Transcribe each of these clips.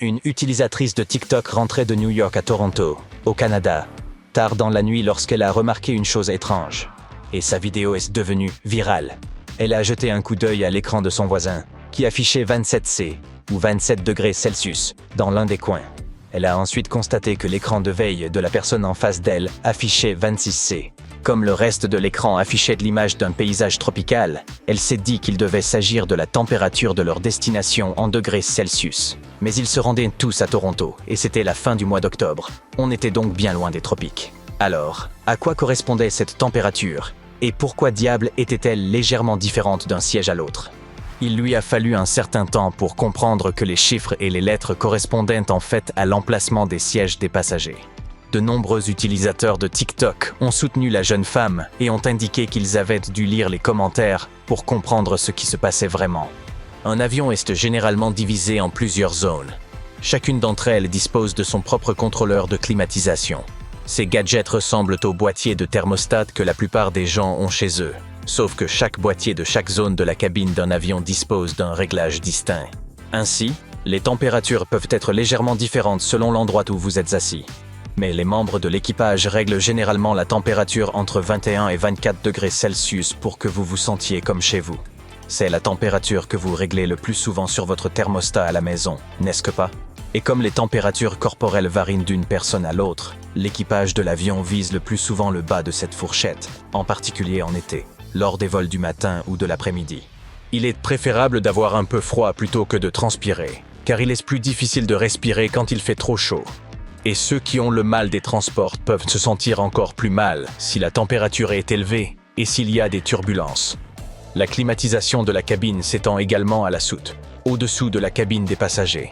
Une utilisatrice de TikTok rentrait de New York à Toronto, au Canada, tard dans la nuit lorsqu'elle a remarqué une chose étrange. Et sa vidéo est devenue virale. Elle a jeté un coup d'œil à l'écran de son voisin, qui affichait 27°C, ou 27 degrés Celsius, dans l'un des coins. Elle a ensuite constaté que l'écran de veille de la personne en face d'elle affichait 26°C. Comme le reste de l'écran affichait l'image d'un paysage tropical, elle s'est dit qu'il devait s'agir de la température de leur destination en degrés Celsius. Mais ils se rendaient tous à Toronto, et c'était la fin du mois d'octobre. On était donc bien loin des tropiques. Alors, à quoi correspondait cette température? Et pourquoi diable était-elle légèrement différente d'un siège à l'autre? Il lui a fallu un certain temps pour comprendre que les chiffres et les lettres correspondaient en fait à l'emplacement des sièges des passagers. De nombreux utilisateurs de TikTok ont soutenu la jeune femme et ont indiqué qu'ils avaient dû lire les commentaires pour comprendre ce qui se passait vraiment. Un avion est généralement divisé en plusieurs zones. Chacune d'entre elles dispose de son propre contrôleur de climatisation. Ces gadgets ressemblent aux boîtiers de thermostat que la plupart des gens ont chez eux, sauf que chaque boîtier de chaque zone de la cabine d'un avion dispose d'un réglage distinct. Ainsi, les températures peuvent être légèrement différentes selon l'endroit où vous êtes assis. Mais les membres de l'équipage règlent généralement la température entre 21 et 24 degrés Celsius pour que vous vous sentiez comme chez vous. C'est la température que vous réglez le plus souvent sur votre thermostat à la maison, n'est-ce pas? Et comme les températures corporelles varient d'une personne à l'autre, l'équipage de l'avion vise le plus souvent le bas de cette fourchette, en particulier en été, lors des vols du matin ou de l'après-midi. Il est préférable d'avoir un peu froid plutôt que de transpirer, car il est plus difficile de respirer quand il fait trop chaud. Et ceux qui ont le mal des transports peuvent se sentir encore plus mal si la température est élevée et s'il y a des turbulences. La climatisation de la cabine s'étend également à la soute, au-dessous de la cabine des passagers.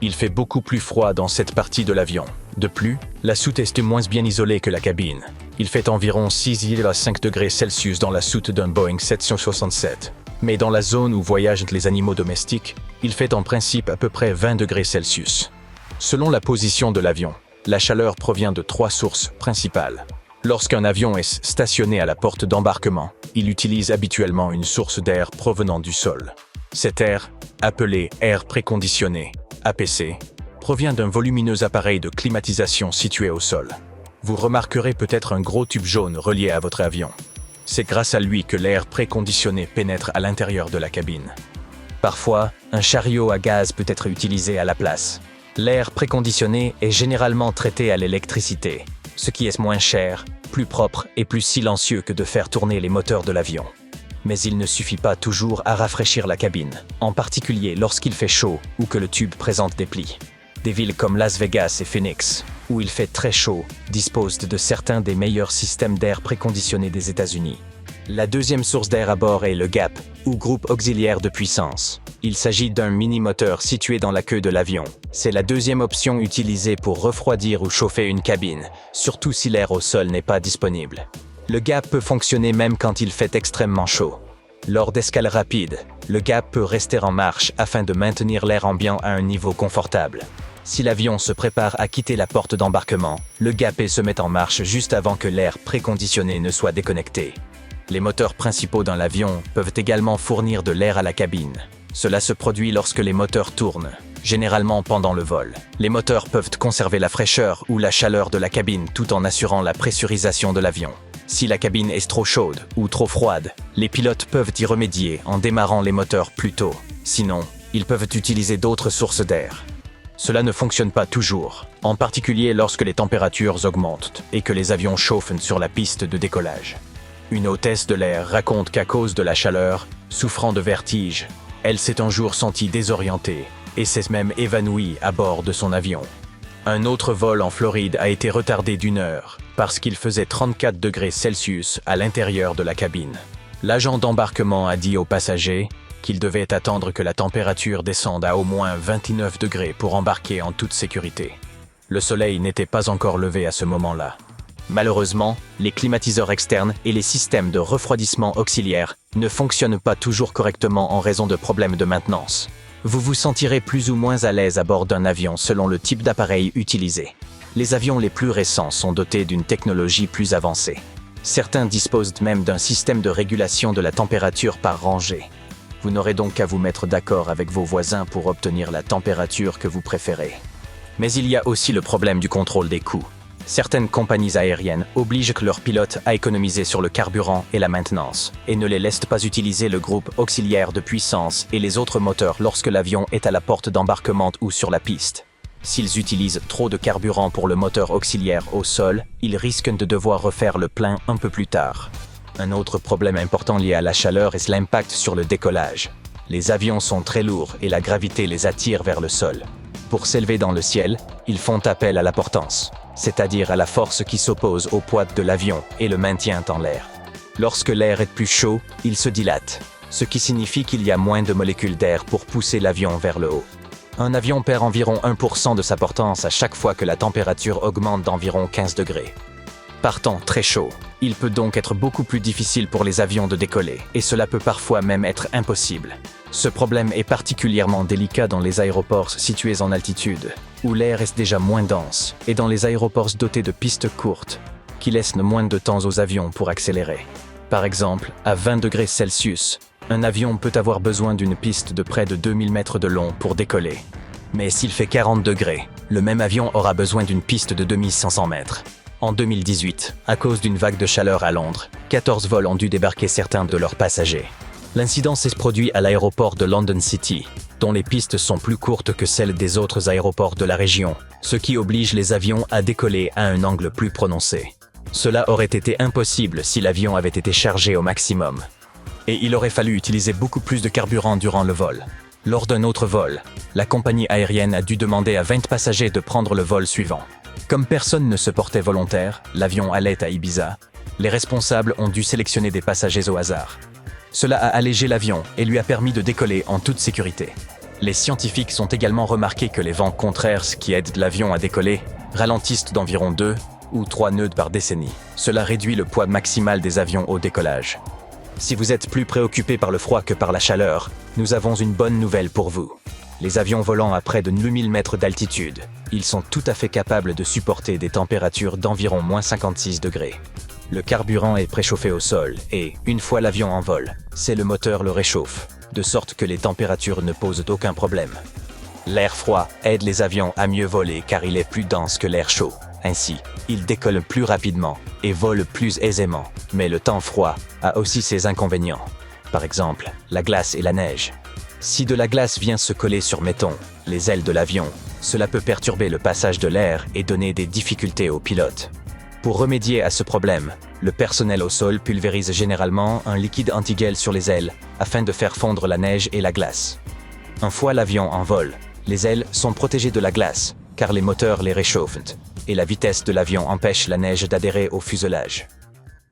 Il fait beaucoup plus froid dans cette partie de l'avion. De plus, la soute est moins bien isolée que la cabine. Il fait environ 6,5 degrés Celsius dans la soute d'un Boeing 767. Mais dans la zone où voyagent les animaux domestiques, il fait en principe à peu près 20 degrés Celsius. Selon la position de l'avion, la chaleur provient de 3 sources principales. Lorsqu'un avion est stationné à la porte d'embarquement, il utilise habituellement une source d'air provenant du sol. Cet air, appelé air préconditionné, APC, provient d'un volumineux appareil de climatisation situé au sol. Vous remarquerez peut-être un gros tube jaune relié à votre avion. C'est grâce à lui que l'air préconditionné pénètre à l'intérieur de la cabine. Parfois, un chariot à gaz peut être utilisé à la place. L'air préconditionné est généralement traité à l'électricité, ce qui est moins cher, plus propre et plus silencieux que de faire tourner les moteurs de l'avion. Mais il ne suffit pas toujours à rafraîchir la cabine, en particulier lorsqu'il fait chaud ou que le tube présente des plis. Des villes comme Las Vegas et Phoenix, où il fait très chaud, disposent de certains des meilleurs systèmes d'air préconditionné des États-Unis. La deuxième source d'air à bord est le GAP, ou groupe auxiliaire de puissance. Il s'agit d'un mini-moteur situé dans la queue de l'avion. C'est la deuxième option utilisée pour refroidir ou chauffer une cabine, surtout si l'air au sol n'est pas disponible. Le GAP peut fonctionner même quand il fait extrêmement chaud. Lors d'escales rapides, le GAP peut rester en marche afin de maintenir l'air ambiant à un niveau confortable. Si l'avion se prépare à quitter la porte d'embarquement, le GAP se met en marche juste avant que l'air préconditionné ne soit déconnecté. Les moteurs principaux dans l'avion peuvent également fournir de l'air à la cabine. Cela se produit lorsque les moteurs tournent, généralement pendant le vol. Les moteurs peuvent conserver la fraîcheur ou la chaleur de la cabine tout en assurant la pressurisation de l'avion. Si la cabine est trop chaude ou trop froide, les pilotes peuvent y remédier en démarrant les moteurs plus tôt. Sinon, ils peuvent utiliser d'autres sources d'air. Cela ne fonctionne pas toujours, en particulier lorsque les températures augmentent et que les avions chauffent sur la piste de décollage. Une hôtesse de l'air raconte qu'à cause de la chaleur, souffrant de vertige, elle s'est un jour sentie désorientée et s'est même évanouie à bord de son avion. Un autre vol en Floride a été retardé d'1 heure parce qu'il faisait 34 degrés Celsius à l'intérieur de la cabine. L'agent d'embarquement a dit aux passagers qu'il devait attendre que la température descende à au moins 29 degrés pour embarquer en toute sécurité. Le soleil n'était pas encore levé à ce moment-là. Malheureusement, les climatiseurs externes et les systèmes de refroidissement auxiliaires ne fonctionnent pas toujours correctement en raison de problèmes de maintenance. Vous vous sentirez plus ou moins à l'aise à bord d'un avion selon le type d'appareil utilisé. Les avions les plus récents sont dotés d'une technologie plus avancée. Certains disposent même d'un système de régulation de la température par rangée. Vous n'aurez donc qu'à vous mettre d'accord avec vos voisins pour obtenir la température que vous préférez. Mais il y a aussi le problème du contrôle des coûts. Certaines compagnies aériennes obligent leurs pilotes à économiser sur le carburant et la maintenance, et ne les laissent pas utiliser le groupe auxiliaire de puissance et les autres moteurs lorsque l'avion est à la porte d'embarquement ou sur la piste. S'ils utilisent trop de carburant pour le moteur auxiliaire au sol, ils risquent de devoir refaire le plein un peu plus tard. Un autre problème important lié à la chaleur est l'impact sur le décollage. Les avions sont très lourds et la gravité les attire vers le sol. Pour s'élever dans le ciel, ils font appel à la portance, c'est-à-dire à la force qui s'oppose au poids de l'avion et le maintient en l'air. Lorsque l'air est plus chaud, il se dilate, ce qui signifie qu'il y a moins de molécules d'air pour pousser l'avion vers le haut. Un avion perd environ 1% de sa portance à chaque fois que la température augmente d'environ 15 degrés. Partant très chaud, il peut donc être beaucoup plus difficile pour les avions de décoller, et cela peut parfois même être impossible. Ce problème est particulièrement délicat dans les aéroports situés en altitude, où l'air est déjà moins dense, et dans les aéroports dotés de pistes courtes, qui laissent moins de temps aux avions pour accélérer. Par exemple, à 20 degrés Celsius, un avion peut avoir besoin d'une piste de près de 2000 mètres de long pour décoller. Mais s'il fait 40 degrés, le même avion aura besoin d'une piste de 2500 mètres. En 2018, à cause d'une vague de chaleur à Londres, 14 vols ont dû débarquer certains de leurs passagers. L'incident s'est produit à l'aéroport de London City, dont les pistes sont plus courtes que celles des autres aéroports de la région, ce qui oblige les avions à décoller à un angle plus prononcé. Cela aurait été impossible si l'avion avait été chargé au maximum. Et il aurait fallu utiliser beaucoup plus de carburant durant le vol. Lors d'un autre vol, la compagnie aérienne a dû demander à 20 passagers de prendre le vol suivant. Comme personne ne se portait volontaire, l'avion allait à Ibiza. Les responsables ont dû sélectionner des passagers au hasard. Cela a allégé l'avion et lui a permis de décoller en toute sécurité. Les scientifiques ont également remarqué que les vents contraires qui aident l'avion à décoller ralentissent d'environ 2 ou 3 nœuds par décennie. Cela réduit le poids maximal des avions au décollage. Si vous êtes plus préoccupé par le froid que par la chaleur, nous avons une bonne nouvelle pour vous. Les avions volant à près de 2000 mètres d'altitude, ils sont tout à fait capables de supporter des températures d'environ moins 56 degrés. Le carburant est préchauffé au sol et, une fois l'avion en vol, c'est le moteur le réchauffe, de sorte que les températures ne posent aucun problème. L'air froid aide les avions à mieux voler car il est plus dense que l'air chaud. Ainsi, ils décollent plus rapidement et volent plus aisément. Mais le temps froid a aussi ses inconvénients. Par exemple, la glace et la neige. Si de la glace vient se coller sur, mettons, les ailes de l'avion, cela peut perturber le passage de l'air et donner des difficultés aux pilotes. Pour remédier à ce problème, le personnel au sol pulvérise généralement un liquide anti-gel sur les ailes afin de faire fondre la neige et la glace. Une fois l'avion en vol, les ailes sont protégées de la glace, car les moteurs les réchauffent, et la vitesse de l'avion empêche la neige d'adhérer au fuselage.